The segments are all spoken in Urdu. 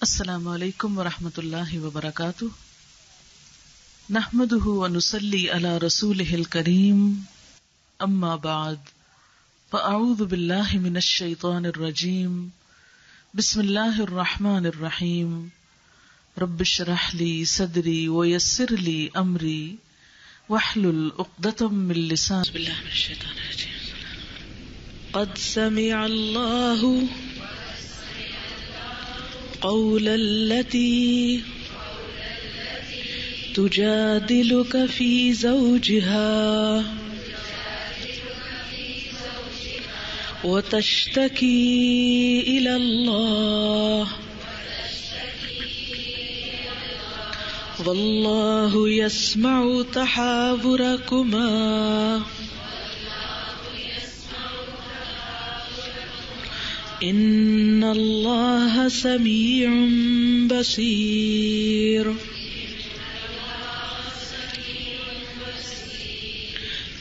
السلام علیکم ورحمۃ اللہ وبرکاتہ نحمده ونصلی علی رسوله الکریم اما بعد فاعوذ باللہ من الشیطان الرجیم بسم اللہ الرحمن الرحیم رب اشرح لی صدری ویسر لی امری واحلل عقدۃ من لسانی بسم اللہ من الشیطان الرجیم قد سمع اللہ قول التي تجادلك في زوجها وتشتكي إلى الله والله يسمع تحاوركما ان اللہ سمیع بصیر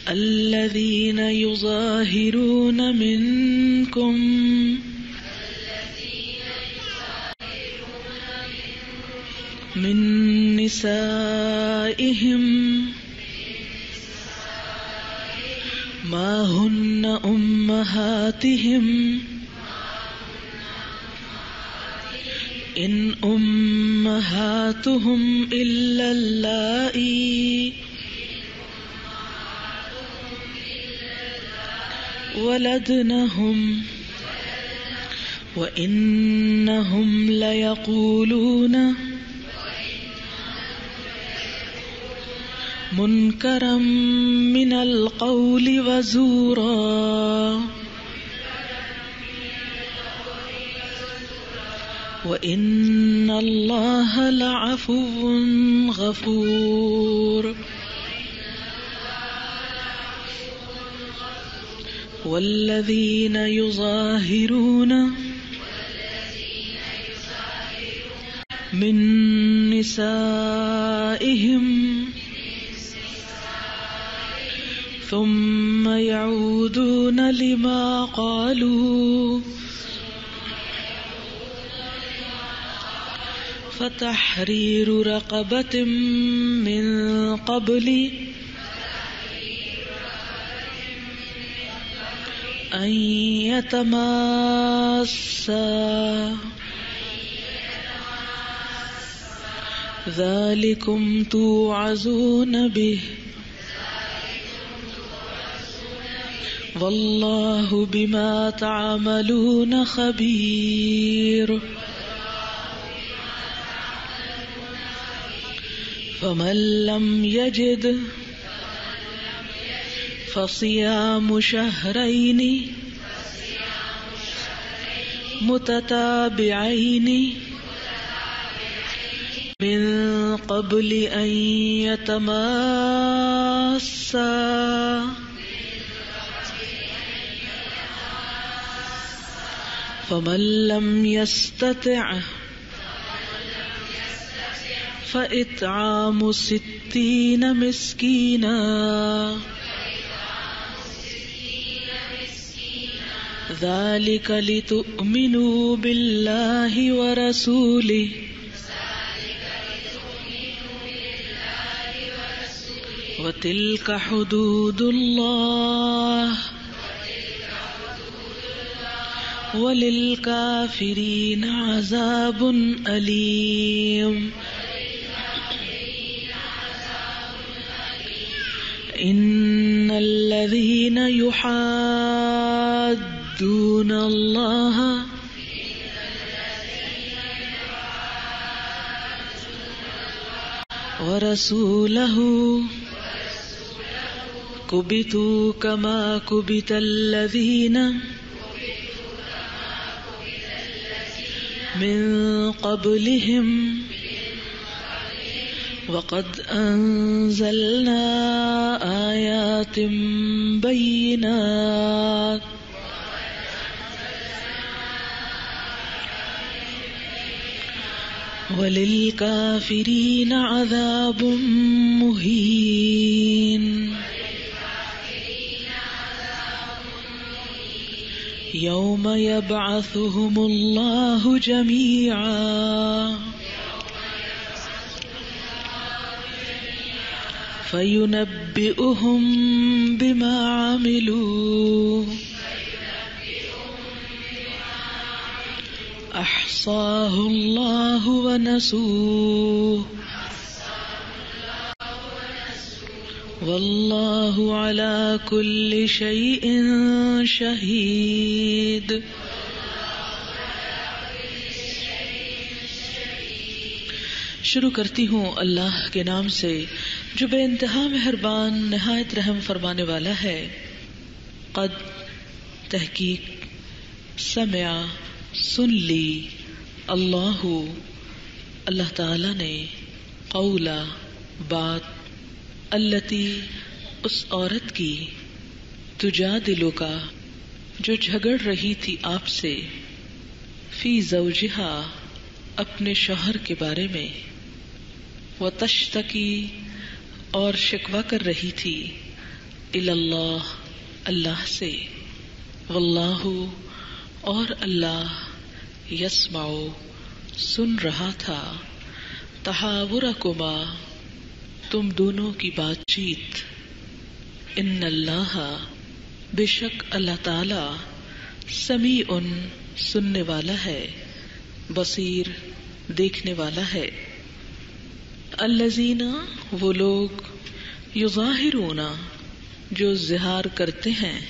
الذین یظاہرون منکم من نسائہم ما ہن امہاتہم ان امہاتہم الا اللائی ولدنہم وانہم لیقولون منکرا من القول وزورا وَإِنَّ اللَّهَ لَعَفُوٌّ غَفُورٌ وَالَّذِينَ يُظَاهِرُونَ مِن نِّسَائِهِمْ ثُمَّ يَعُودُونَ لِمَا قَالُوا فتحرير رقبة من قبل أن يتماسا ذلكم توعظون به والله بما تعملون خبير فمن لم يجد فصيام شهرين متتابعين من قبل أن يتماسا فمن لم يستطع فإطعام 60 مسكينا ذلك لتؤمنوا بالله ورسوله وتلك حدود الله وللكافرين عذاب أليم ان الذين يحادون الله ورسوله كبتوا كما كبت الذين من قبلهم وقد أنزلنا آيات بينات وللكافرين عذاب مهين یوم یبعثهم اللہ جمیعا فینبئهم بما عملوا احصاہ اللہ ونسوہ واللہ علی کل شیء شہید. شروع کرتی ہوں اللہ کے نام سے جو بے انتہا مہربان نہایت رحم فرمانے والا ہے. قد تحقیق سمع سن لی اللہ تعالی نے قولا بات التی اس عورت کی تجادلک جو جھگڑ رہی تھی آپ سے فی زوجہا اپنے شوہر کے بارے میں وتشتکی اور شکوہ کر رہی تھی الی اللہ اللہ سے واللہ اور اللہ یسمع سن رہا تھا تحاورکما تم دونوں کی بات چیت. ان اللہ بے شک اللہ تعالی سمیع سننے والا ہے بصیر دیکھنے والا ہے. الذین وہ لوگ یظاہرون جو ظہار کرتے ہیں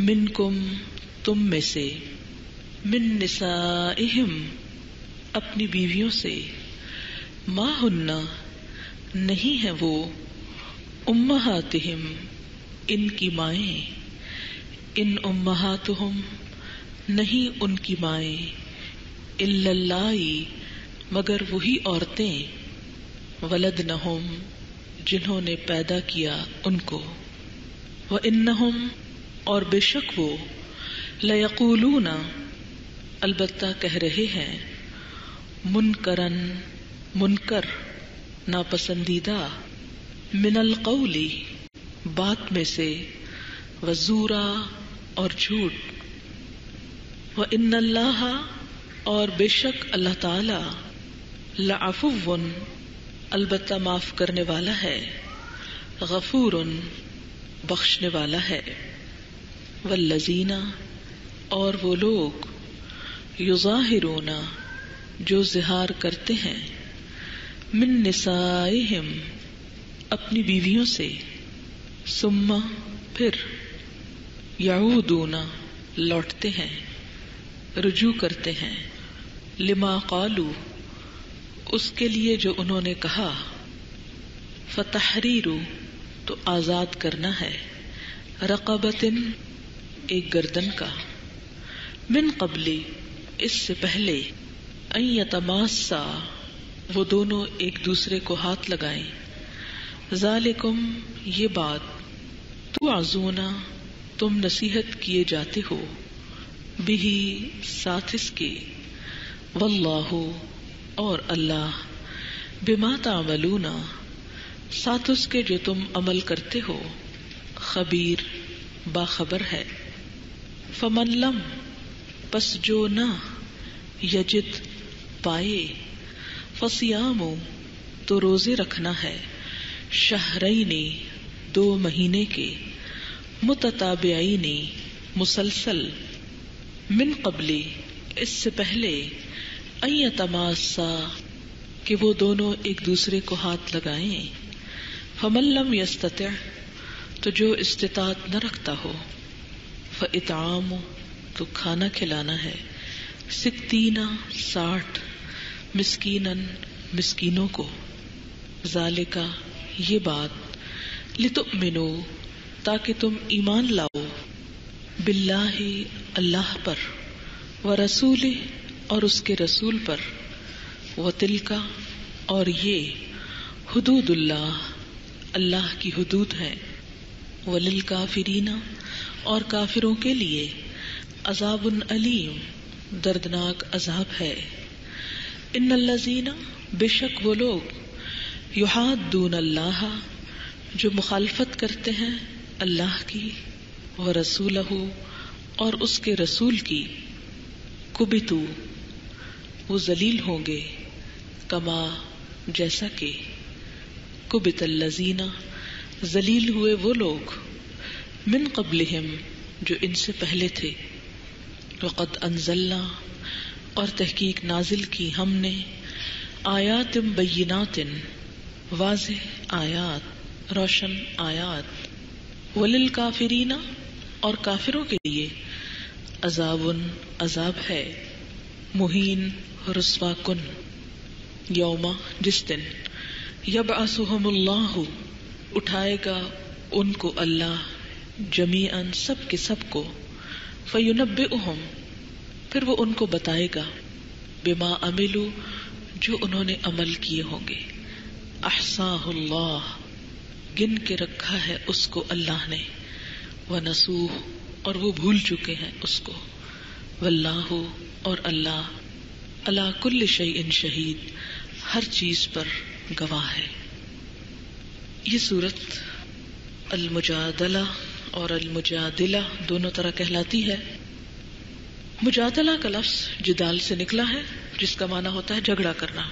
منکم تم میں سے من نسائہم اپنی بیویوں سے ما ہن نہیں ہے وہ امہاتہم ان کی مائیں ان امہاتہم نہیں ان کی مائیں الا اللائی مگر وہی عورتیں ولدنہم جنہوں نے پیدا کیا ان کو وانہم اور بے شک وہ لیقولون البتہ کہہ رہے ہیں منکرن منکر ناپسندیدہ من القول بات میں سے وزورا اور جھوٹ وان اللہ اور بے شک اللہ تعالی لعفو البتہ معاف کرنے والا ہے غفور بخشنے والا ہے. والذین اور وہ لوگ یظاہرون جو ظہار کرتے ہیں من نسائہم اپنی بیویوں سے ثم پھر یعودون لوٹتے ہیں رجوع کرتے ہیں لما قالوا اس کے لیے جو انہوں نے کہا فتحریر تو آزاد کرنا ہے رقبۃ ایک گردن کا من قبل اس سے پہلے ان یتماسا وہ دونوں ایک دوسرے کو ہاتھ لگائیں ذالکم یہ بات توعظون تم نصیحت کیے جاتے ہو بہی ساتھ اس کے واللہ اور اللہ بما تعملون ساتھ اس کے جو تم عمل کرتے ہو خبیر باخبر ہے. فمن لم پس جو نہ یجد پائے فصیام تو روزے رکھنا ہے شہرین 2 مہینے کے متتابعین مسلسل من قبل اس سے پہلے ان یتماسا کہ وہ دونوں ایک دوسرے کو ہاتھ لگائیں. فمن لم یستطع تو جو استطاعت نہ رکھتا ہو فاطعام تو کھانا کھلانا ہے 60 مسکینن مسکینوں کو ذالکا یہ بات لتؤمنوا تاکہ تم ایمان لاؤ باللہ اللہ پر ورسولہ اور اس کے رسول پر وتلک اور یہ حدود اللہ اللہ کی حدود ہیں وللکافرین اور کافروں کے لیے عذاب علیم دردناک عذاب ہے. ان الذین بے شک وہ لوگ یحادون اللہ جو مخالفت کرتے ہیں اللہ کی ورسولہ اور اس کے رسول کی کبتو وہ ذلیل ہوں گے، کما جیسا کہ کبت الذین ذلیل ہوئے وہ لوگ من قبلہم جو ان سے پہلے تھے، وقد انزلنا اور تحقیق نازل کی ہم نے آیات بینات واضح آیات روشن آیات وللکافرین اور کافروں کے لیے عذاب عذاب ہے مہین رسوا کن یوم جس دن یبعثہم اللہ اٹھائے گا ان کو اللہ جمیعاً سب کے سب کو فینبئہم پھر وہ ان کو بتائے گا بما عملوا جو انہوں نے عمل کیے ہوں گے، احصاہ اللہ گن کے رکھا ہے اس کو اللہ نے، ونسوہ اور وہ بھول چکے ہیں اس کو، واللہ اور اللہ علی کل شیء شہید ہر چیز پر گواہ ہے۔ یہ سورت المجادلہ اور المجادلہ دونوں طرح کہلاتی ہے۔ مجادلہ کا لفظ جدال سے نکلا ہے جس کا معنی ہوتا ہے جھگڑا کرنا۔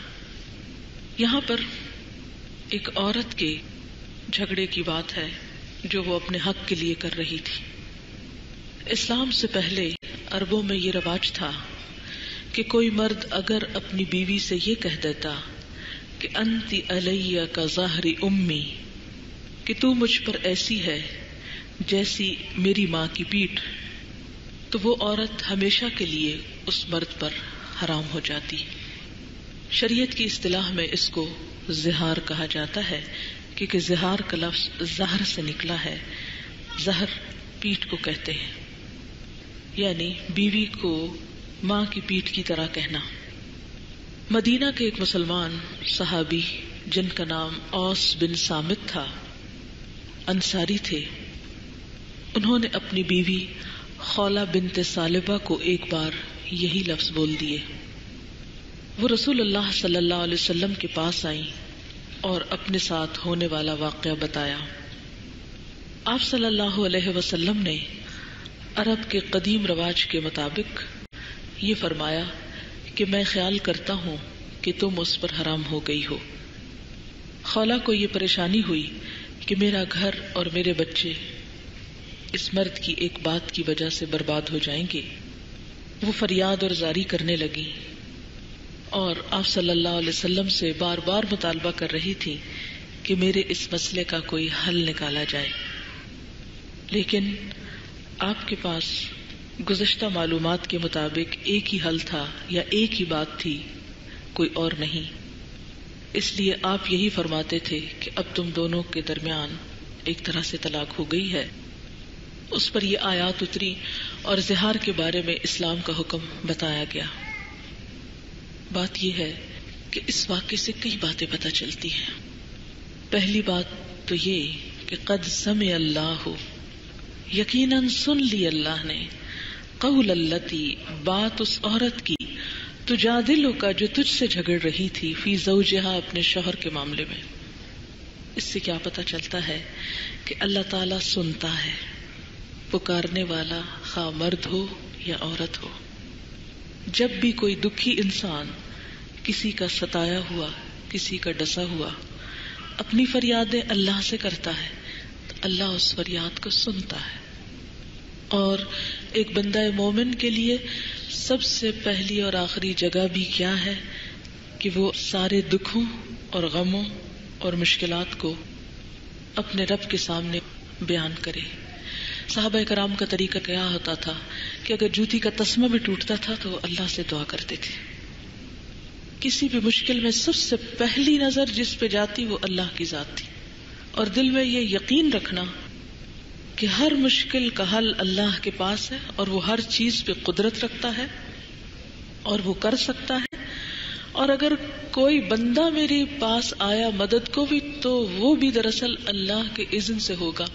یہاں پر ایک عورت کے جھگڑے کی بات ہے جو وہ اپنے حق کے لیے کر رہی تھی۔ اسلام سے پہلے عربوں میں یہ رواج تھا کہ کوئی مرد اگر اپنی بیوی سے یہ کہہ دیتا کہ انتی علیہ کا ظاہری امی، کہ تو مجھ پر ایسی ہے جیسی میری ماں کی پیٹھ، تو وہ عورت ہمیشہ کے لیے اس مرد پر حرام ہو جاتی۔ شریعت کی اصطلاح میں اس کو زہار کہا جاتا ہے، کیونکہ زہار کا لفظ زہر سے نکلا ہے۔ زہر پیٹھ کو کہتے ہیں، یعنی بیوی کو ماں کی پیٹھ کی طرح کہنا۔ مدینہ کے ایک مسلمان صحابی جن کا نام اوس بن صامت تھا، انصاری تھے، انہوں نے اپنی بیوی خولہ بنت ثعلبہ کو ایک بار یہی لفظ بول دیے۔ وہ رسول اللہ صلی اللہ علیہ وسلم کے پاس آئیں اور اپنے ساتھ ہونے والا واقعہ بتایا۔ آپ صلی اللہ علیہ وسلم نے عرب کے قدیم رواج کے مطابق یہ فرمایا کہ میں خیال کرتا ہوں کہ تم اس پر حرام ہو گئی ہو۔ خولہ کو یہ پریشانی ہوئی کہ میرا گھر اور میرے بچے اس مرد کی ایک بات کی وجہ سے برباد ہو جائیں گے۔ وہ فریاد اور زاری کرنے لگی اور آپ صلی اللہ علیہ وسلم سے بار بار مطالبہ کر رہی تھی کہ میرے اس مسئلے کا کوئی حل نکالا جائے، لیکن آپ کے پاس گزشتہ معلومات کے مطابق ایک ہی حل تھا یا ایک ہی بات تھی، کوئی اور نہیں۔ اس لیے آپ یہی فرماتے تھے کہ اب تم دونوں کے درمیان ایک طرح سے طلاق ہو گئی ہے۔ اس پر یہ آیات اتری اور زہار کے بارے میں اسلام کا حکم بتایا گیا۔ بات یہ ہے کہ اس واقعے سے کئی باتیں پتہ چلتی ہیں۔ پہلی بات تو یہ کہ قد سمع اللہ، یقیناً سن لی اللہ نے، قول اللتی، بات اس عورت کی، تجادلک جو تجھ سے جھگڑ رہی تھی، فی زوجہا اپنے شوہر کے معاملے میں۔ اس سے کیا پتہ چلتا ہے کہ اللہ تعالیٰ سنتا ہے، پکارنے والا خواہ مرد ہو یا عورت ہو۔ جب بھی کوئی دکھی انسان کسی کا ستایا ہوا، کسی کا ڈسا ہوا اپنی فریادیں اللہ سے کرتا ہے تو اللہ اس فریاد کو سنتا ہے۔ اور ایک بندہ مومن کے لیے سب سے پہلی اور آخری جگہ بھی کیا ہے کہ وہ سارے دکھوں اور غموں اور مشکلات کو اپنے رب کے سامنے بیان کرے۔ صحابہ کرام کا طریقہ کیا ہوتا تھا کہ اگر جوتی کا تسمہ بھی ٹوٹتا تھا تو وہ اللہ سے دعا کرتے تھے۔ کسی بھی مشکل میں سب سے پہلی نظر جس پہ جاتی وہ اللہ کی ذات تھی، اور دل میں یہ یقین رکھنا کہ ہر مشکل کا حل اللہ کے پاس ہے اور وہ ہر چیز پہ قدرت رکھتا ہے اور وہ کر سکتا ہے، اور اگر کوئی بندہ میرے پاس آیا مدد کو بھی تو وہ بھی دراصل اللہ کے اذن سے ہوگا،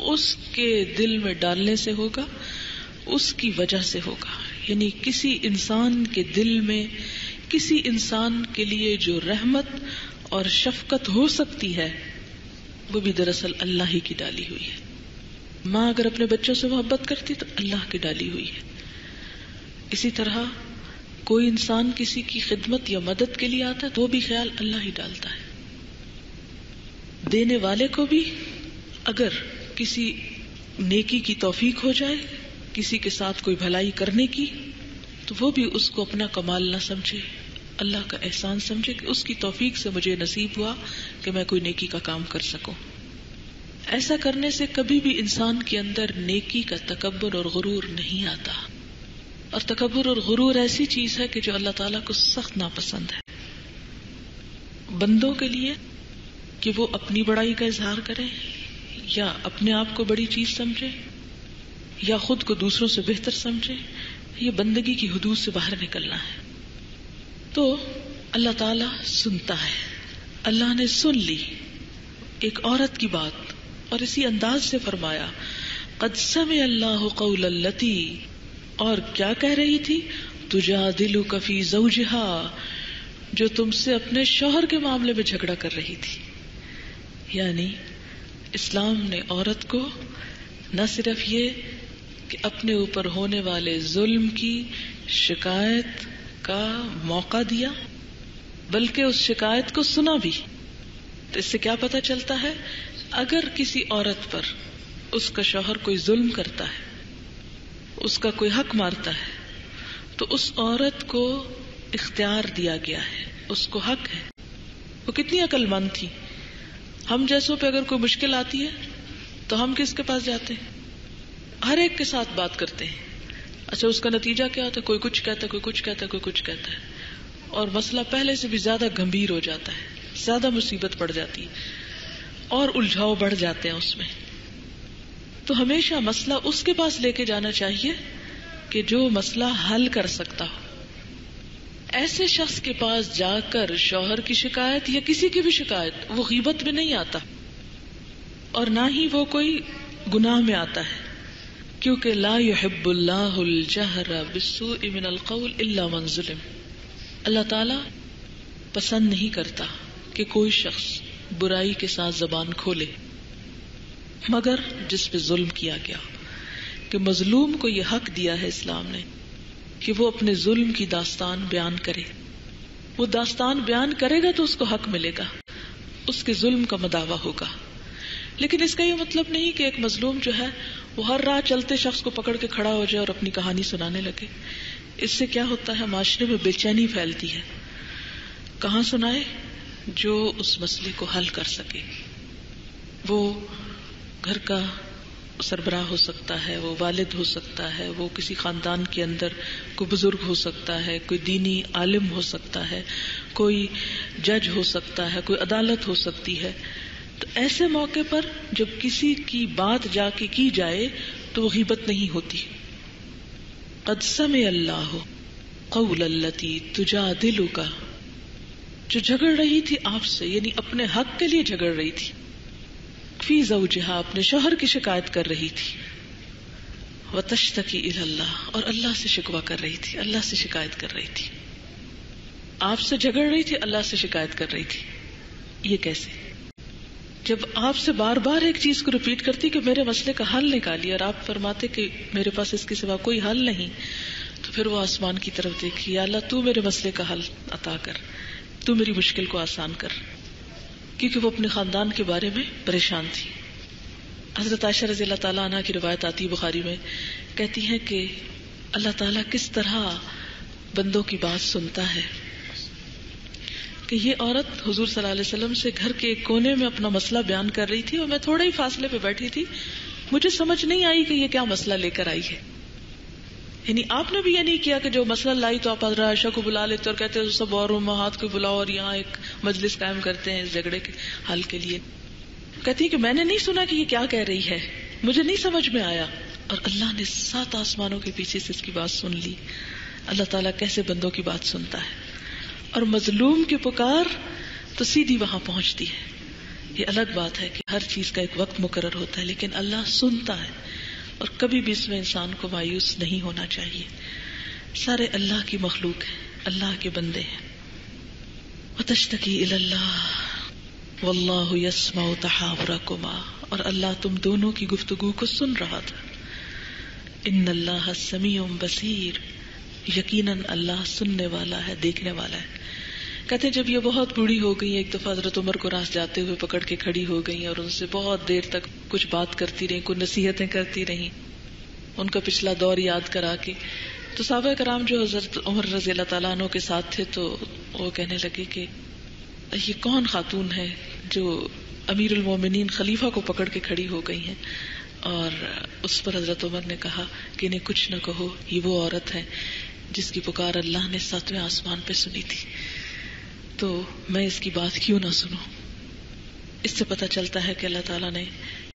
اس کے دل میں ڈالنے سے ہوگا، اس کی وجہ سے ہوگا۔ یعنی کسی انسان کے دل میں کسی انسان کے لیے جو رحمت اور شفقت ہو سکتی ہے وہ بھی دراصل اللہ ہی کی ڈالی ہوئی ہے۔ ماں اگر اپنے بچوں سے محبت کرتی تو اللہ کی ڈالی ہوئی ہے. اسی طرح کوئی انسان کسی کی خدمت یا مدد کے لیے آتا ہے تو وہ بھی خیال اللہ ہی ڈالتا ہے. دینے والے کو بھی اگر کسی نیکی کی توفیق ہو جائے، کسی کے ساتھ کوئی بھلائی کرنے کی، تو وہ بھی اس کو اپنا کمال نہ سمجھے، اللہ کا احسان سمجھے کہ اس کی توفیق سے مجھے نصیب ہوا کہ میں کوئی نیکی کا کام کر سکوں. ایسا کرنے سے کبھی بھی انسان کے اندر نیکی کا تکبر اور غرور نہیں آتا. اور تکبر اور غرور ایسی چیز ہے کہ جو اللہ تعالیٰ کو سخت ناپسند ہے. بندوں کے لیے کہ وہ اپنی بڑائی کا اظہار کریں یا اپنے آپ کو بڑی چیز سمجھے یا خود کو دوسروں سے بہتر سمجھے، یہ بندگی کی حدود سے باہر نکلنا ہے. تو اللہ تعالیٰ سنتا ہے. اللہ نے سن لی ایک عورت کی بات اور اسی انداز سے فرمایا قد سمع اللہ قول التی، اور کیا کہہ رہی تھی؟ تجادلک فی زوجہا، جو تم سے اپنے شوہر کے معاملے میں جھگڑا کر رہی تھی. یعنی اسلام نے عورت کو نہ صرف یہ کہ اپنے اوپر ہونے والے ظلم کی شکایت کا موقع دیا، بلکہ اس شکایت کو سنا بھی. تو اس سے کیا پتہ چلتا ہے؟ اگر کسی عورت پر اس کا شوہر کوئی ظلم کرتا ہے، اس کا کوئی حق مارتا ہے، تو اس عورت کو اختیار دیا گیا ہے، اس کو حق ہے. وہ کتنی عقل مند تھی. ہم جیسوں پہ اگر کوئی مشکل آتی ہے تو ہم کس کے پاس جاتے ہیں؟ ہر ایک کے ساتھ بات کرتے ہیں. اچھا اس کا نتیجہ کیا ہوتا ہے؟ کوئی کچھ کہتا ہے، کوئی کچھ کہتا ہے، کوئی کچھ کہتا ہے، اور مسئلہ پہلے سے بھی زیادہ گمبھیر ہو جاتا ہے، زیادہ مصیبت پڑ جاتی ہے اور الجھاؤ بڑھ جاتے ہیں اس میں. تو ہمیشہ مسئلہ اس کے پاس لے کے جانا چاہیے کہ جو مسئلہ حل کر سکتا ہو. ایسے شخص کے پاس جا کر شوہر کی شکایت یا کسی کی بھی شکایت، وہ غیبت میں نہیں آتا اور نہ ہی وہ کوئی گناہ میں آتا ہے، کیونکہ لا يحب اللہ الجہر بالسوء من القول الا من ظلم. اللہ تعالی پسند نہیں کرتا کہ کوئی شخص برائی کے ساتھ زبان کھولے مگر جس پہ ظلم کیا گیا. کہ مظلوم کو یہ حق دیا ہے اسلام نے کہ وہ اپنے ظلم کی داستان بیان کرے. وہ داستان بیان کرے گا تو اس کو حق ملے گا، اس کے ظلم کا مداوع ہوگا. لیکن اس کا یہ مطلب نہیں کہ ایک مظلوم جو ہے وہ ہر راہ چلتے شخص کو پکڑ کے کھڑا ہو جائے اور اپنی کہانی سنانے لگے. اس سے کیا ہوتا ہے؟ معاشرے میں بے چینی پھیلتی ہے. کہاں سنائے؟ جو اس مسئلے کو حل کر سکے. وہ گھر کا سربراہ ہو سکتا ہے، وہ والد ہو سکتا ہے، وہ کسی خاندان کے اندر کوئی بزرگ ہو سکتا ہے، کوئی دینی عالم ہو سکتا ہے، کوئی جج ہو سکتا ہے، کوئی عدالت ہو سکتی ہے. تو ایسے موقع پر جب کسی کی بات جا کے کی جائے تو وہ غیبت نہیں ہوتی. قد سمع اللہ قول التی تجادلک، جو جھگڑ رہی تھی آپ سے، یعنی اپنے حق کے لیے جھگڑ رہی تھی، فی زوجہا، اپنے شوہر کی شکایت کر رہی تھی، وتشتکی الی اللہ، اور اللہ سے شکوہ کر رہی تھی، اللہ سے شکایت کر رہی تھی. آپ سے جھگڑ رہی تھی، اللہ سے شکایت کر رہی تھی. یہ کیسے؟ جب آپ سے بار بار ایک چیز کو ریپیٹ کرتی کہ میرے مسئلے کا حل نکالیے، اور آپ فرماتے کہ میرے پاس اس کے سوا کوئی حل نہیں، تو پھر وہ آسمان کی طرف دیکھی، یا اللہ تو میرے مسئلے کا حل عطا کر، تو میری مشکل کو آسان کر. کیونکہ وہ اپنے خاندان کے بارے میں پریشان تھی. حضرت عائشہ رضی اللہ تعالیٰ عنہ کی روایت آتی بخاری میں، کہتی ہیں کہ اللہ تعالیٰ کس طرح بندوں کی بات سنتا ہے. کہ یہ عورت حضور صلی اللہ علیہ وسلم سے گھر کے ایک کونے میں اپنا مسئلہ بیان کر رہی تھی اور میں تھوڑے ہی فاصلے پہ بیٹھی تھی. مجھے سمجھ نہیں آئی کہ یہ کیا مسئلہ لے کر آئی ہے. یعنی آپ نے بھی یہ نہیں کیا کہ جو مسئلہ لائی تو آپ حضرت عائشہ کو بلا لیتے اور کہتے سب اور امہات کو بلاؤ اور یہاں ایک مجلس قائم کرتے ہیں اس جھگڑے کے حل کے لیے. کہتی ہے کہ میں نے نہیں سنا کہ یہ کیا کہہ رہی ہے، مجھے نہیں سمجھ میں آیا، اور اللہ نے 7 آسمانوں کے پیچھے سے اس کی بات سن لی. اللہ تعالیٰ کیسے بندوں کی بات سنتا ہے. اور مظلوم کی پکار تو سیدھی وہاں پہنچتی ہے. یہ الگ بات ہے کہ ہر چیز کا ایک وقت مقرر ہوتا ہے، لیکن اللہ سنتا ہے اور کبھی بھی اس میں انسان کو مایوس نہیں ہونا چاہیے. سارے اللہ کی مخلوق ہیں، اللہ کے بندے ہیں. وتشتکی الی اللہ، واللہ یسمع تحاورکما، اور اللہ تم دونوں کی گفتگو کو سن رہا تھا. ان اللہ سمیع بصیر، یقیناً اللہ سننے والا ہے، دیکھنے والا ہے. کہتے ہیں جب یہ بہت بوڑھی ہو گئی، ایک دفعہ حضرت عمر کو راس جاتے ہوئے پکڑ کے کھڑی ہو گئی اور ان سے بہت دیر تک کچھ بات کرتی رہی، کوئی نصیحتیں کرتی رہی، ان کا پچھلا دور یاد کرا کے. تو صحابہ کرام جو حضرت عمر رضی اللہ تعالیٰ عنہ کے ساتھ تھے تو وہ کہنے لگے کہ یہ کون خاتون ہے جو امیر المومنین خلیفہ کو پکڑ کے کھڑی ہو گئی ہیں. اور اس پر حضرت عمر نے کہا کہ انہیں کچھ نہ کہو، یہ وہ عورت ہے جس کی پکار اللہ نے 7ویں آسمان پہ سنی تھی، تو میں اس کی بات کیوں نہ سنوں. اس سے پتہ چلتا ہے کہ اللہ تعالیٰ نے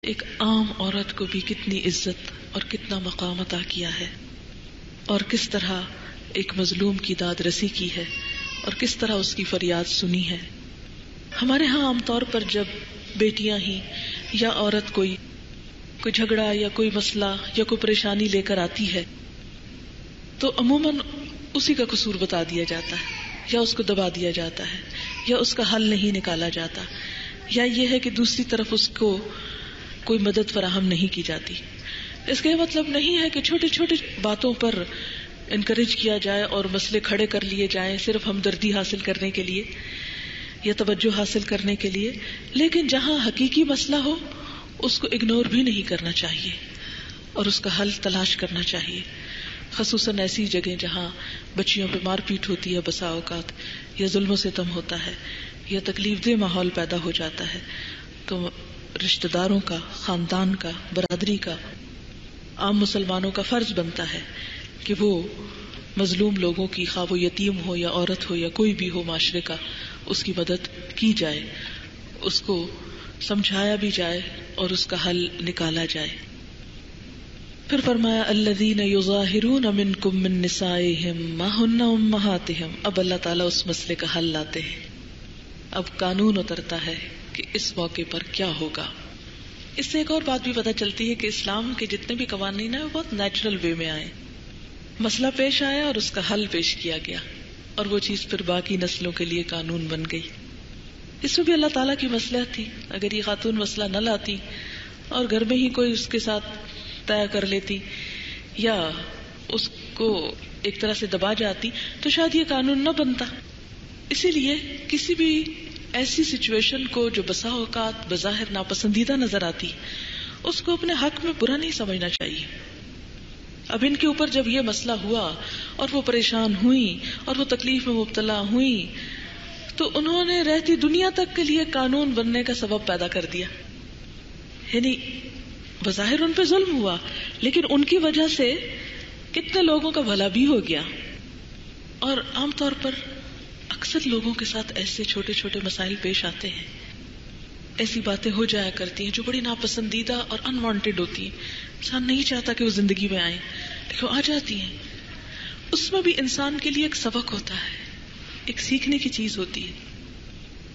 ایک عام عورت کو بھی کتنی عزت اور کتنا مقام عطا کیا ہے، اور کس طرح ایک مظلوم کی داد رسی کی ہے، اور کس طرح اس کی فریاد سنی ہے. ہمارے ہاں عام طور پر جب بیٹیاں ہی یا عورت کوئی جھگڑا یا کوئی مسئلہ یا کوئی پریشانی لے کر آتی ہے تو عموماً اسی کا قصور بتا دیا جاتا ہے، یا اس کو دبا دیا جاتا ہے، یا اس کا حل نہیں نکالا جاتا، یا یہ ہے کہ دوسری طرف اس کو کوئی مدد فراہم نہیں کی جاتی. اس کا یہ مطلب نہیں ہے کہ چھوٹی چھوٹی باتوں پر انکریج کیا جائے اور مسئلے کھڑے کر لیے جائیں صرف ہمدردی حاصل کرنے کے لیے یا توجہ حاصل کرنے کے لیے، لیکن جہاں حقیقی مسئلہ ہو اس کو اگنور بھی نہیں کرنا چاہیے اور اس کا حل تلاش کرنا چاہیے. خصوصاً ایسی جگہیں جہاں بچیوں پہ مار پیٹ ہوتی ہے بسا اوقات، یا ظلم و ستم ہوتا ہے، یا تکلیف دہ ماحول پیدا ہو جاتا ہے، تو رشتہ داروں کا، خاندان کا، برادری کا، عام مسلمانوں کا فرض بنتا ہے کہ وہ مظلوم لوگوں کی، خواہ وہ یتیم ہو یا عورت ہو یا کوئی بھی ہو معاشرے کا، اس کی مدد کی جائے، اس کو سمجھایا بھی جائے اور اس کا حل نکالا جائے. پھر فرمایا الذین یظاہرون منکم من نسائہم ما ہن امہاتہم. اب اللہ تعالیٰ اس مسئلے کا حل لاتے ہیں. اب قانون اترتا ہے کہ اس موقع پر کیا ہوگا. اس سے ایک اور بات بھی پتہ چلتی ہے کہ اسلام کے جتنے بھی قوانین ہیں وہ بہت نیچرل وے میں آئے. مسئلہ پیش آیا اور اس کا حل پیش کیا گیا، اور وہ چیز پھر باقی نسلوں کے لیے قانون بن گئی. اس میں بھی اللہ تعالیٰ کی مصلحت تھی. اگر یہ خاتون مسئلہ نہ لاتی اور گھر میں ہی کوئی اس کے ساتھ طے کر لیتی یا اس کو ایک طرح سے دبا جاتی تو شاید یہ قانون نہ بنتا. اسی لیے کسی بھی ایسی سچویشن کو جو بسا اوقات بظاہر ناپسندیدہ نظر آتی اس کو اپنے حق میں برا نہیں سمجھنا چاہیے. اب ان کے اوپر جب یہ مسئلہ ہوا اور وہ پریشان ہوئی اور وہ تکلیف میں مبتلا ہوئی تو انہوں نے رہتی دنیا تک کے لیے قانون بننے کا سبب پیدا کر دیا. یعنی بظاہر ان پہ ظلم ہوا لیکن ان کی وجہ سے کتنے لوگوں کا بھلا بھی ہو گیا. اور عام طور پر اکثر لوگوں کے ساتھ ایسے چھوٹے چھوٹے مسائل پیش آتے ہیں، ایسی باتیں ہو جایا کرتی ہیں جو بڑی ناپسندیدہ اور انوانٹیڈ ہوتی ہیں. انسان نہیں چاہتا کہ وہ زندگی میں آئیں لیکن وہ آ جاتی ہیں. اس میں بھی انسان کے لیے ایک سبق ہوتا ہے، ایک سیکھنے کی چیز ہوتی ہے.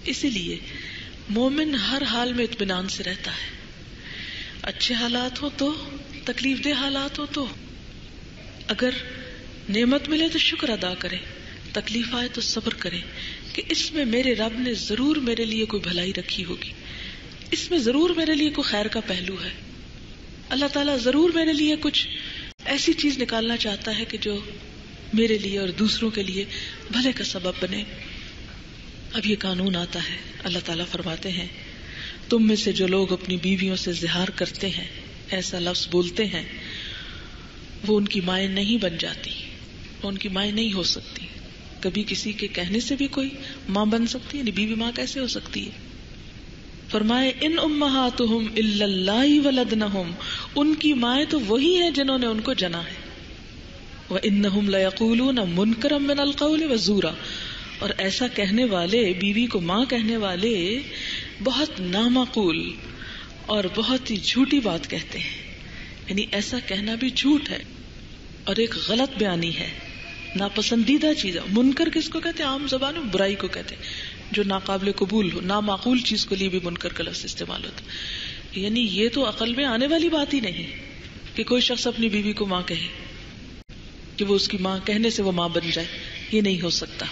اسی لیے مومن ہر حال میں اطمینان سے رہتا ہے. اچھے حالات ہو تو، تکلیف دہ حالات ہو تو، اگر نعمت ملے تو شکر ادا کرے، تکلیف آئے تو صبر کرے کہ اس میں میرے رب نے ضرور میرے لیے کوئی بھلائی رکھی ہوگی، اس میں ضرور میرے لیے کوئی خیر کا پہلو ہے. اللہ تعالیٰ ضرور میرے لیے کچھ ایسی چیز نکالنا چاہتا ہے کہ جو میرے لیے اور دوسروں کے لیے بھلے کا سبب بنے. اب یہ قانون آتا ہے. اللہ تعالیٰ فرماتے ہیں تم میں سے جو لوگ اپنی بیویوں سے زہار کرتے ہیں، ایسا لفظ بولتے ہیں، وہ ان کی مائیں نہیں بن جاتی، وہ ان کی مائیں نہیں ہو سکتی. کبھی کسی کے کہنے سے بھی کوئی ماں بن سکتی ہے؟ یعنی بیوی ماں کیسے ہو سکتی ہے؟ فرمائے ان امہاتہم الا اللہ ولدنہم، ان کی مائیں تو وہی ہیں جنہوں نے ان کو جنا ہے. وَإِنَّهُمْ لَيَقُولُونَ مُنْكَرًا مِنَ الْقَوْلِ وَزُورًا، اور ایسا کہنے والے، بیوی کو ماں کہنے والے، بہت نامعقول اور بہت ہی جھوٹی بات کہتے ہیں. یعنی ایسا کہنا بھی جھوٹ ہے اور ایک غلط بیانی ہے، ناپسندیدہ چیز ہے. منکر کس کو کہتے ہیں؟ عام زبان میں برائی کو کہتے ہیں، جو ناقابل قبول ہو، نامعقول چیز کو لیے بھی منکر کا لفظ استعمال ہوتا ہے. یعنی یہ تو عقل میں آنے والی بات ہی نہیں کہ کوئی شخص اپنی بیوی کو ماں کہے، کہ وہ اس کی ماں کہنے سے وہ ماں بن جائے. یہ نہیں ہو سکتا.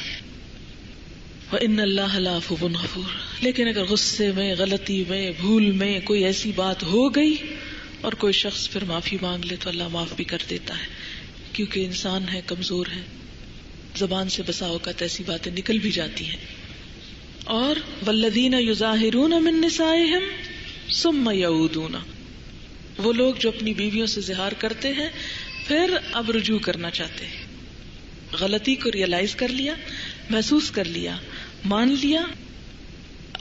وَإِنَّ اللَّهَ لَعَفُوٌّ غَفُورٌ. لیکن اگر غصے میں، غلطی میں، بھول میں کوئی ایسی بات ہو گئی اور کوئی شخص پھر معافی مانگ لے تو اللہ معاف بھی کر دیتا ہے، کیونکہ انسان ہے، کمزور ہے، زبان سے بسا اوقات ایسی باتیں نکل بھی جاتی ہیں. اور والذین یظاہرون من نسائہم ثم یعودون، وہ لوگ جو اپنی بیویوں سے زہار کرتے ہیں پھر اب رجوع کرنا چاہتے ہیں. غلطی کو ریئلائز کر لیا، محسوس کر لیا، مان لیا،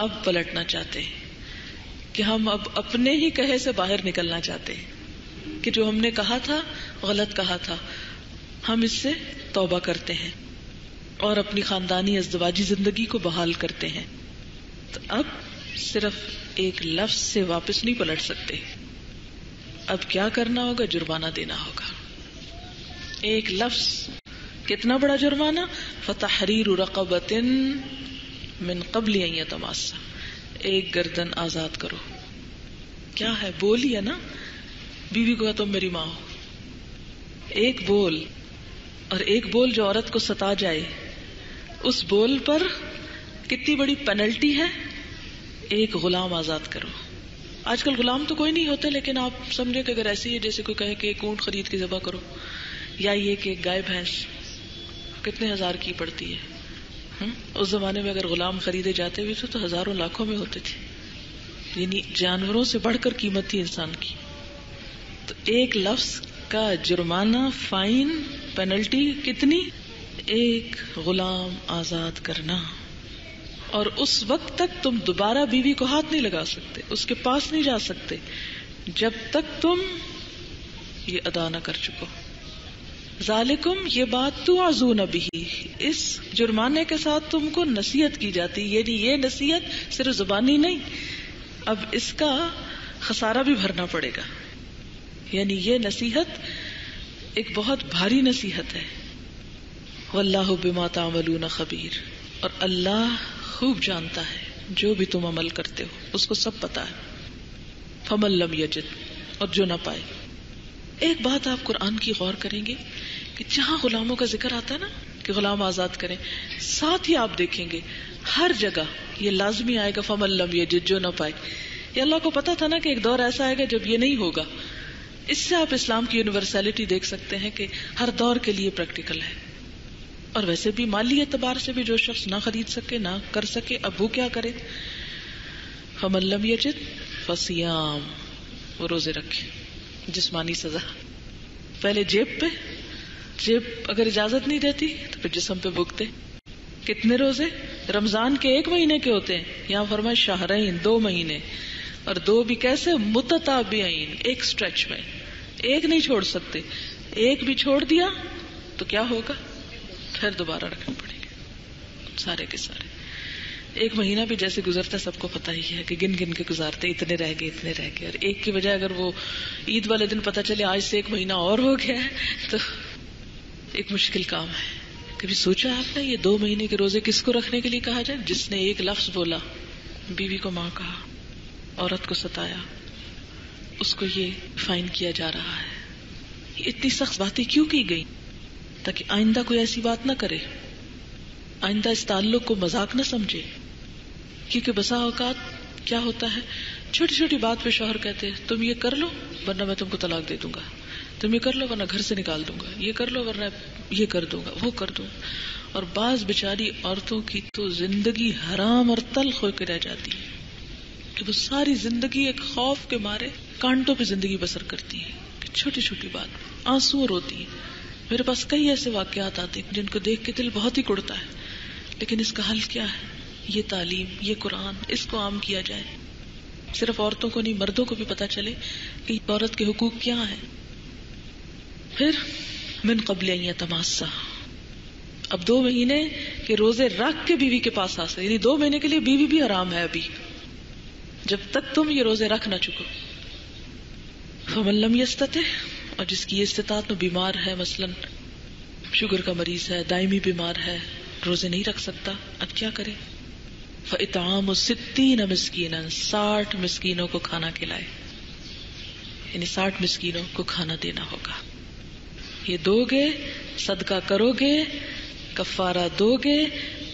اب پلٹنا چاہتے ہیں کہ ہم اب اپنے ہی کہے سے باہر نکلنا چاہتے ہیں کہ جو ہم نے کہا تھا غلط کہا تھا، ہم اس سے توبہ کرتے ہیں اور اپنی خاندانی ازدواجی زندگی کو بحال کرتے ہیں. تو اب صرف ایک لفظ سے واپس نہیں پلٹ سکتے. اب کیا کرنا ہوگا؟ جرمانہ دینا ہوگا. ایک لفظ، کتنا بڑا جرمانہ؟ فتحریر رقبۃ من قبل ان یتماسا، ایک گردن آزاد کرو. کیا ہے؟ بول ہی ہے نا. بیوی کو تم میری ماں ہو، ایک بول، اور ایک بول جو عورت کو ستا جائے، اس بول پر کتنی بڑی پینلٹی ہے. ایک غلام آزاد کرو. آج کل غلام تو کوئی نہیں ہوتے، لیکن آپ سمجھے کہ اگر ایسی ہے جیسے کوئی کہے کہ ایک اونٹ خرید کے ذبح کرو، یا یہ کہ ایک گائے بھینس کتنے ہزار کی پڑتی ہے. اس زمانے میں اگر غلام خریدے جاتے بھی تو ہزاروں لاکھوں میں ہوتے تھے. یعنی جانوروں سے بڑھ کر قیمت تھی انسان کی. تو ایک لفظ کا جرمانہ، فائن، پینلٹی کتنی؟ ایک غلام آزاد کرنا. اور اس وقت تک تم دوبارہ بیوی کو ہاتھ نہیں لگا سکتے، اس کے پاس نہیں جا سکتے جب تک تم یہ ادا نہ کر چکو. ذالکم، یہ بات توعظون بہ، اس جرمانے کے ساتھ تم کو نصیحت کی جاتی. یعنی یہ نصیحت صرف زبانی نہیں، اب اس کا خسارہ بھی بھرنا پڑے گا. یعنی یہ نصیحت ایک بہت بھاری نصیحت ہے. واللہ بما تعملون خبیر، اور اللہ خوب جانتا ہے جو بھی تم عمل کرتے ہو، اس کو سب پتا ہے. فمن لم یجد، اور جو نہ پائے. ایک بات آپ قرآن کی غور کریں گے کہ جہاں غلاموں کا ذکر آتا ہے نا کہ غلام آزاد کریں، ساتھ ہی آپ دیکھیں گے ہر جگہ یہ لازمی آئے گا فمن لم یجد، جو نہ پائے. یہ اللہ کو پتا تھا نا کہ ایک دور ایسا آئے گا جب یہ نہیں ہوگا. اس سے آپ اسلام کی یونیورسلٹی دیکھ سکتے ہیں کہ ہر دور کے لیے پریکٹیکل ہے. اور ویسے بھی مالی اعتبار سے بھی جو شخص نہ خرید سکے، نہ کر سکے، اب وہ کیا کرے؟ فمن لم یجد فصیام، وہ روزے رکھے. جسمانی سزا پہلے جیب پہ، جیب اگر اجازت نہیں دیتی تو پھر جسم پہ بھگتے. کتنے روزے؟ رمضان کے 1 مہینے کے ہوتے ہیں، یہاں فرمایا شہرین، 2 مہینے، اور 2 بھی کیسے؟ متتابعین، ایک سٹریچ میں، ایک نہیں چھوڑ سکتے. ایک بھی چھوڑ دیا تو کیا ہوگا؟ پھر دوبارہ رکھنے پڑیں گے سارے کے سارے. 1 مہینہ بھی جیسے گزرتا سب کو پتہ ہی ہے کہ گن گن کے گزارتے، اتنے رہ گئے اتنے رہ گئے. اور ایک کی بجائے اگر وہ عید والے دن پتہ چلے آج سے 1 مہینہ اور ہو گیا ہے تو ایک مشکل کام ہے. کبھی سوچا آپ نے یہ 2 مہینے کے روزے کس کو رکھنے کے لیے کہا جائے؟ جس نے ایک لفظ بولا، بیوی کو ماں کہا، عورت کو ستایا، اس کو یہ فائن کیا جا رہا ہے. یہ اتنی سخت باتیں کیوں کی گئی؟ تاکہ آئندہ کوئی ایسی بات نہ کرے، آئندہ اس تعلق کو مذاق نہ سمجھے. کیونکہ بسا اوقات کیا ہوتا ہے، چھوٹی چھوٹی بات پہ شوہر کہتے ہیں تم یہ کر لو ورنہ میں تم کو طلاق دے دوں گا، تم یہ کر لو ورنہ گھر سے نکال دوں گا، یہ کر لو ورنہ یہ کر دوں گا، وہ کر دوں گا. اور بعض بیچاری عورتوں کی تو زندگی حرام اور تلخ ہو کے رہ جاتی ہے کہ وہ ساری زندگی ایک خوف کے مارے کانٹوں پہ زندگی بسر کرتی ہے کہ چھوٹی چھوٹی بات آنسو روتی ہے. میرے پاس کئی ایسے واقعات آتے ہیں جن کو دیکھ کے دل بہت ہی کڑتا ہے. لیکن اس کا حل کیا ہے؟ یہ تعلیم، یہ قرآن، اس کو عام کیا جائے. صرف عورتوں کو نہیں، مردوں کو بھی پتا چلے کہ عورت کے حقوق کیا ہیں. پھر من قبل ان یتماسا، اب 2 مہینے کے روزے رکھ کے بیوی کے پاس آ سکتے، یعنی 2 مہینے کے لیے بیوی بھی حرام ہے ابھی جب تک تم یہ روزے رکھ نہ چکو. فمن لم یستطع، اور جس کی یہ استطاعت میں بیمار ہے، مثلا شوگر کا مریض ہے، دائمی بیمار ہے، روزے نہیں رکھ سکتا، اب کیا کرے؟ فاطعام 60 مسکینا، 60 مسکینوں کو کھانا کھلائے، یعنی 60 مسکینوں کو کھانا دینا ہوگا. یہ دو گے، صدقہ کرو گے، کفارہ دو گے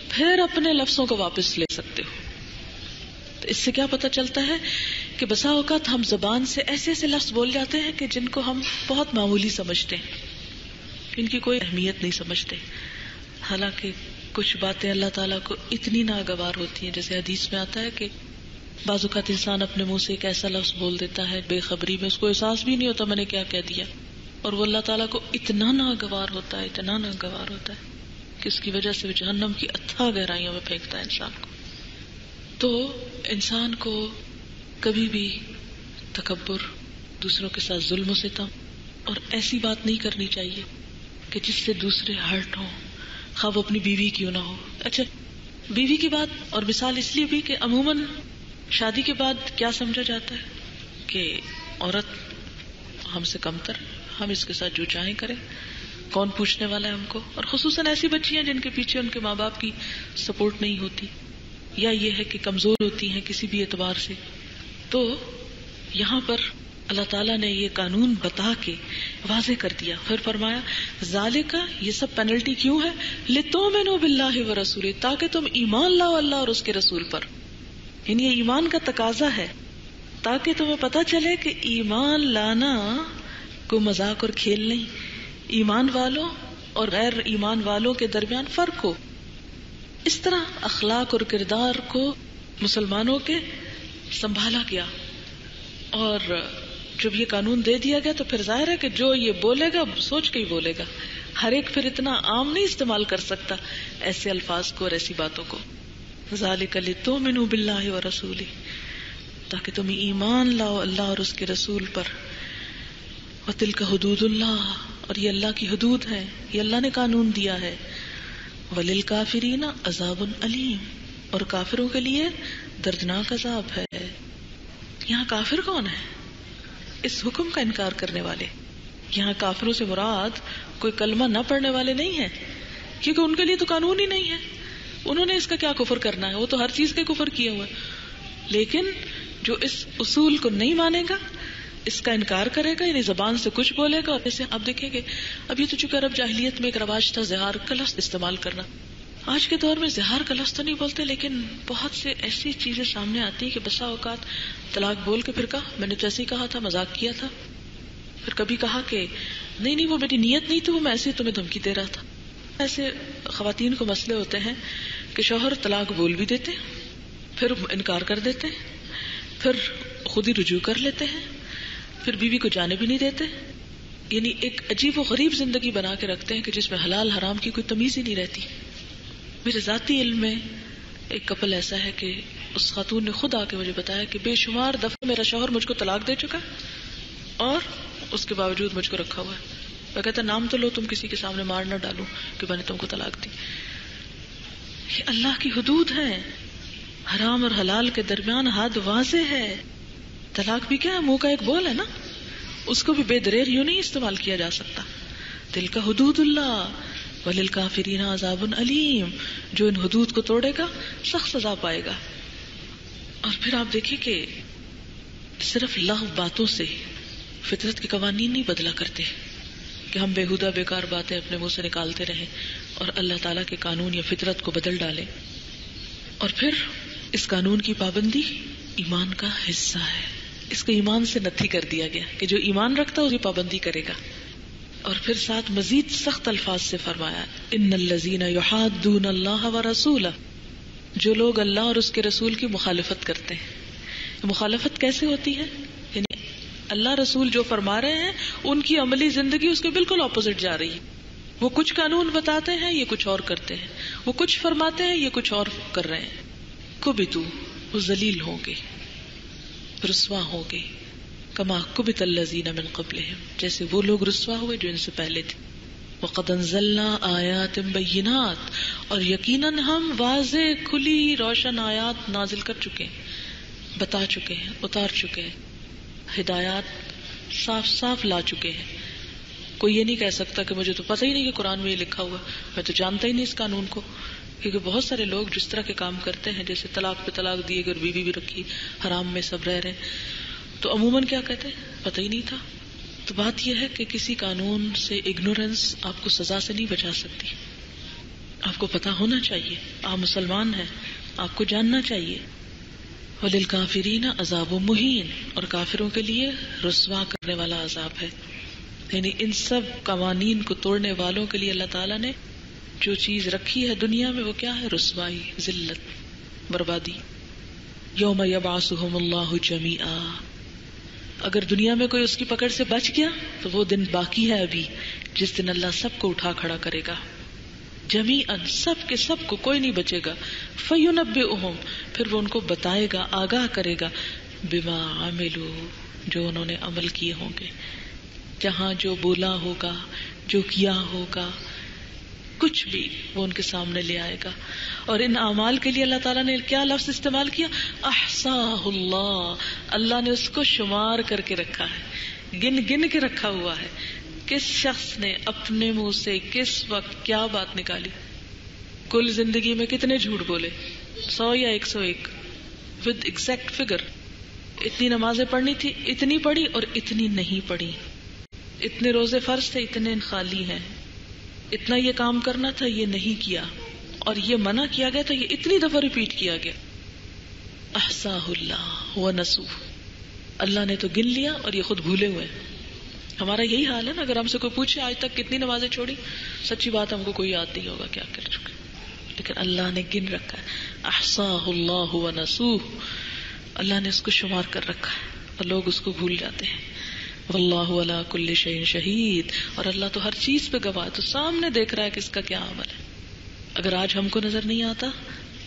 پھر اپنے لفظوں کو واپس لے سکتے ہو. تو اس سے کیا پتہ چلتا ہے کہ بسا اوقات ہم زبان سے ایسے ایسے لفظ بول جاتے ہیں کہ جن کو ہم بہت معمولی سمجھتے ہیں, ان کی کوئی اہمیت نہیں سمجھتے, حالانکہ کچھ باتیں اللہ تعالیٰ کو اتنی ناگوار ہوتی ہیں. جیسے حدیث میں آتا ہے کہ بعض اوقات انسان اپنے منہ سے ایک ایسا لفظ بول دیتا ہے بے خبری میں, اس کو احساس بھی نہیں ہوتا میں نے کیا کہہ دیا, اور وہ اللہ تعالیٰ کو اتنا ناگوار ہوتا ہے, اتنا ناگوار ہوتا ہے کہ اس کی وجہ سے وہ جہنم کی اتھاہ گہرائیوں میں پھینکتا ہے انسان کو. تو انسان کو کبھی بھی تکبر, دوسروں کے ساتھ ظلم و ستم اور ایسی بات نہیں کرنی چاہیے کہ جس سے دوسرے ہرٹ ہوں, خواہ وہ اپنی بیوی کیوں نہ ہو. اچھا, بیوی کی بات اور مثال اس لیے بھی کہ عموماً شادی کے بعد کیا سمجھا جاتا ہے کہ عورت ہم سے کمتر, ہم اس کے ساتھ جو چاہیں کریں, کون پوچھنے والا ہے ہم کو. اور خصوصاً ایسی بچیاں جن کے پیچھے ان کے ماں باپ کی سپورٹ نہیں ہوتی, یا یہ ہے کہ کمزور ہوتی ہیں کسی بھی اعتبار سے. تو یہاں پر اللہ تعالیٰ نے یہ قانون بتا کے واضح کر دیا. پھر فرمایا ذالک, یہ سب پینلٹی کیوں ہے, لتؤمنوا باللہ ورسولہ, تاکہ تم ایمان لاؤ اللہ اور اس کے رسول پر. یعنی یہ ایمان کا تقاضا ہے تاکہ تمہیں پتہ چلے کہ ایمان لانا کوئی مذاق اور کھیل نہیں, ایمان والوں اور غیر ایمان والوں کے درمیان فرق ہو. اس طرح اخلاق اور کردار کو مسلمانوں کے سنبھالا گیا, اور جب یہ قانون دے دیا گیا تو پھر ظاہر ہے کہ جو یہ بولے گا سوچ کے ہی بولے گا. ہر ایک پھر اتنا عام نہیں استعمال کر سکتا ایسے الفاظ کو اور ایسی باتوں کو. ذالک لتؤمنوا باللہ ورسولہ, تاکہ تم ایمان لاؤ اللہ اور اس کے رسول پر. وتلک حدود اللہ, اور یہ اللہ کی حدود ہے, یہ اللہ نے قانون دیا ہے. وللکافرین عذاب علیم, اور کافروں کے لیے دردناک عذاب ہے. یہاں کافر کون ہے؟ اس حکم کا انکار کرنے والے. یہاں کافروں سے مراد کوئی کلمہ نہ پڑھنے والے نہیں ہیں, کیونکہ ان کے لیے تو قانون ہی نہیں ہے. انہوں نے اس کا کیا کفر کرنا ہے, وہ تو ہر چیز کے کفر کیے ہوئے. لیکن جو اس اصول کو نہیں مانے گا, اس کا انکار کرے گا, یعنی زبان سے کچھ بولے گا. اور جیسے آپ دیکھیں گے اب یہ تو چونکہ عرب جاہلیت میں ایک رواج تھا زہار کا لفظ استعمال کرنا. آج کے دور میں زہار کا لفظ تو نہیں بولتے, لیکن بہت سے ایسی چیزیں سامنے آتی ہیں کہ بسا اوقات طلاق بول کے پھر کہا میں نے جیسے ہی کہا تھا, مذاق کیا تھا. پھر کبھی کہا کہ نہیں وہ میری نیت نہیں تھی, وہ میں ایسے تمہیں دھمکی دے رہا تھا. ایسے خواتین کو مسئلے ہوتے ہیں کہ شوہر طلاق بول بھی دیتے, پھر انکار کر دیتے, پھر خود ہی رجوع کر لیتے ہیں, پھر بیوی کو جانے بھی نہیں دیتے. یعنی ایک عجیب و غریب زندگی بنا کے رکھتے ہیں کہ جس میں حلال حرام کی کوئی تمیز ہی نہیں رہتی. میرے ذاتی علم میں ایک کپل ایسا ہے کہ اس خاتون نے خود آ کے مجھے بتایا کہ بے شمار دفعہ میرا شوہر مجھ کو طلاق دے چکا اور اس کے باوجود مجھ کو رکھا ہوا ہے. وہ کہتا نام تو لو, تم کسی کے سامنے مار نہ ڈالو کہ میں نے تم کو طلاق دی. یہ اللہ کی حدود ہیں, حرام اور حلال کے درمیان حد واضح ہے. طلاق بھی کیا ہے, منہ کا ایک بول ہے نا, اس کو بھی بے دریغ یوں نہیں استعمال کیا جا سکتا. تلک حدود اللہ وللکافرین عذاب علیم, جو ان حدود کو توڑے گا سخت سزا پائے گا. اور پھر آپ دیکھیں کہ صرف لغو باتوں سے فطرت کے قوانین نہیں بدلا کرتے کہ ہم بےہودہ بیکار باتیں اپنے منہ سے نکالتے رہیں اور اللہ تعالیٰ کے قانون یا فطرت کو بدل ڈالیں. اور پھر اس قانون کی پابندی ایمان کا حصہ ہے. اس کو ایمان سے نتھی کر دیا گیا کہ جو ایمان رکھتا ہے اس کی پابندی کرے گا. اور پھر ساتھ مزید سخت الفاظ سے فرمایا ان الذین یحادون اللہ ورسولہ, جو لوگ اللہ اور اس کے رسول کی مخالفت کرتے ہیں. مخالفت کیسے ہوتی ہے؟ یعنی اللہ رسول جو فرما رہے ہیں ان کی عملی زندگی اس کے بالکل اپوزٹ جا رہی ہے. وہ کچھ قانون بتاتے ہیں, یہ کچھ اور کرتے ہیں. وہ کچھ فرماتے ہیں, یہ کچھ اور کر رہے ہیں. کبتو, وہ ذلیل ہوں گے, رسوا ہوں گے. کما کبت الذین من قبلہم, جیسے وہ لوگ رسوا ہوئے جو ان سے پہلے تھے. وقد انزلنا آیات بینات, اور یقیناً ہم واضح کھلی روشن آیات نازل کر چکے ہیں, بتا چکے ہیں, اتار چکے ہیں, ہدایات صاف صاف لا چکے ہیں. کوئی یہ نہیں کہہ سکتا کہ مجھے تو پتہ ہی نہیں کہ قرآن میں یہ لکھا ہوا, میں تو جانتا ہی نہیں اس قانون کو. کیونکہ بہت سارے لوگ جس طرح کے کام کرتے ہیں, جیسے طلاق پہ طلاق دیے گئے اور بیوی بھی رکھی, حرام میں سب رہ رہے ہیں, تو عموماً کیا کہتے ہیں پتہ ہی نہیں تھا. تو بات یہ ہے کہ کسی قانون سے اگنورنس آپ کو سزا سے نہیں بچا سکتی. آپ کو پتا ہونا چاہیے آپ مسلمان ہیں، آپ کو جاننا چاہیے. وَلِلْكَافِرِينَ عَذَابٌ مُهِينٌ، اور کافروں کے لیے رسوا کرنے والا عذاب ہے. یعنی ان سب قوانین کو توڑنے والوں کے لیے اللہ تعالیٰ نے جو چیز رکھی ہے دنیا میں وہ کیا ہے؟ رسوائی، ذلت، بربادی. یوم یبعثہم اللہ جمیعا، اگر دنیا میں کوئی اس کی پکڑ سے بچ گیا تو وہ دن باقی ہے ابھی، جس دن اللہ سب کو اٹھا کھڑا کرے گا جمیعاً، سب کے سب کو، کوئی نہیں بچے گا. فینبئہم، پھر وہ ان کو بتائے گا، آگاہ کرے گا، بما عملوا، جو انہوں نے عمل کیے ہوں گے، جہاں جو بولا ہوگا، جو کیا ہوگا، کچھ بھی وہ ان کے سامنے لے آئے گا. اور ان اعمال کے لیے اللہ تعالیٰ نے کیا لفظ استعمال کیا؟ احصاہ اللہ، اللہ نے اس کو شمار کر کے رکھا ہے، گن گن کے رکھا ہوا ہے. کس شخص نے اپنے منہ سے کس وقت کیا بات نکالی، کل زندگی میں کتنے جھوٹ بولے، 100 یا 101 ود ایگزیکٹ فگر. اتنی نمازیں پڑھنی تھی، اتنی پڑھی اور اتنی نہیں پڑھی. اتنے روزے فرض تھے، اتنے خالی ہیں. اتنا یہ کام کرنا تھا، یہ نہیں کیا. اور یہ منع کیا گیا تھا، یہ اتنی دفعہ ریپیٹ کیا گیا. احصاہ اللہ ونسوہ، اللہ نے تو گن لیا اور یہ خود بھولے ہوئے. ہمارا یہی حال ہے نا، اگر ہم سے کوئی پوچھے آج تک کتنی نمازیں چھوڑی، سچی بات ہم کو کوئی یاد نہیں ہوگا کیا کر چکے، لیکن اللہ نے گن رکھا ہے. احصاہ اللہ ونسوہ، اللہ نے اس کو شمار کر رکھا ہے اور لوگ اس کو بھول جاتے ہیں. واللہ علی کل شیء شہید، اور اللہ تو ہر چیز پہ گواہ ہے، تو سامنے دیکھ رہا ہے کہ اس کا کیا عمل ہے. اگر آج ہم کو نظر نہیں آتا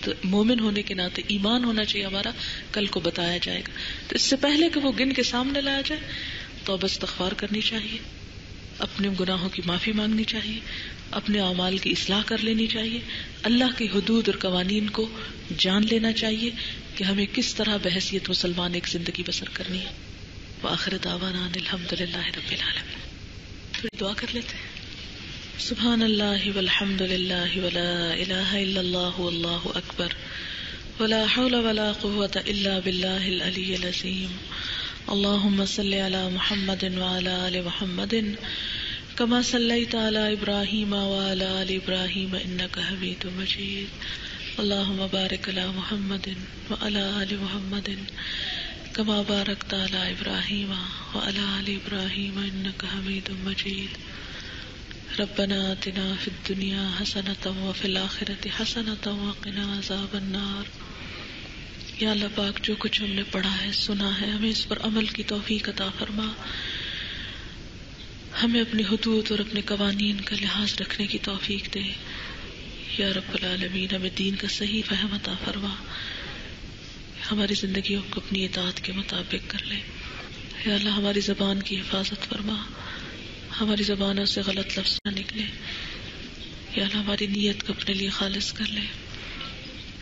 تو مومن ہونے کے ناطے ایمان ہونا چاہیے ہمارا، کل کو بتایا جائے گا. تو اس سے پہلے کہ وہ گن کے سامنے لایا جائے، توبہ استغفار کرنی چاہیے، اپنے گناہوں کی معافی مانگنی چاہیے، اپنے اعمال کی اصلاح کر لینی چاہیے، اللہ کی حدود اور قوانین کو جان لینا چاہیے کہ ہمیں کس طرح بحیثیت مسلمان ایک زندگی بسر کرنی ہے. وآخر دعوانا الحمدللہ رب العالمین. تھوڑی دعا کر لیتے ہیں. سبحان اللہ والحمد للہ ولا الہ الا اللہ واللہ اکبر ولا حول ولا قوة الا باللہ العلی العظیم. اللہم صل علی محمد وعلی آل محمد کما صلیت علی ابراہیم وعلی آل ابراہیم انک حمید مجید. اللہم بارک علی محمد وعلی آل محمد کما بارکت علی ابراہیم وعلی آل ابراہیم انک حمید مجید. ربنا آتنا فی الدنیا حسنۃ وفی الآخرۃ حسنۃ وقنا عذاب النار. یا اللہ پاک، جو کچھ ہم نے پڑھا ہے، سنا ہے، ہمیں اس پر عمل کی توفیق عطا فرما. ہمیں اپنے حدود اور اپنے قوانین کا لحاظ رکھنے کی توفیق دے. یا رب العالمین، ہمیں دین کا صحیح فہم عطا فرما. ہماری زندگیوں کو اپنی اطاعت کے مطابق کر لے. یا اللہ ہماری زبان کی حفاظت فرما، ہماری زبانوں سے غلط لفظ نہ نکلے. یا اللہ ہماری نیت کو اپنے لیے خالص کر لے.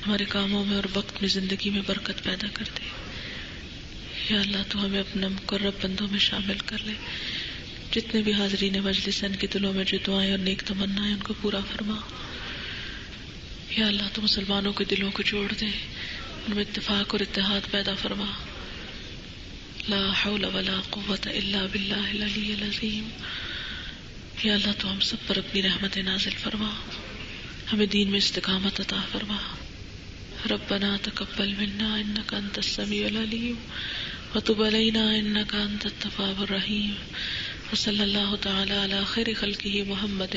ہمارے کاموں میں اور وقت میں، زندگی میں برکت پیدا کر دے. یا اللہ تو ہمیں اپنا مقرب بندوں میں شامل کر لے. جتنے بھی حاضرین مجلس ہیں، ان کے دلوں میں جو دعائیں اور نیک تمنائیں، ان کو پورا فرما. یا اللہ تو مسلمانوں کے دلوں کو جوڑ دے، ان میں اتفاق اور اتحاد پیدا فرما. لا حول ولا قوة الا باللہ العلی العظیم. یا اللہ تو ہم سب پر اپنی رحمت نازل فرما، ہمیں دین میں استقامت عطا فرما. ربنا تقبل منا انک انت السمیع العلیم وتب علینا انک انت التواب الرحیم. وصلی اللہ تعالی علی خیر خلقہ محمد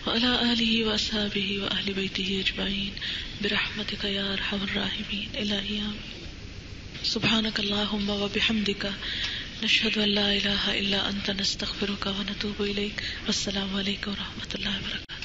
وعلی آلہ واصحابہ واہل بیتہ اجمعین برحمتک یا ارحم الراحمین. الہی آمین. سبحانک اللہم وبحمدک نشہد ان لا الہ الا انت نستغفرک ونتوب الیک. والسلام علیکم ورحمۃ اللہ وبرکاتہ.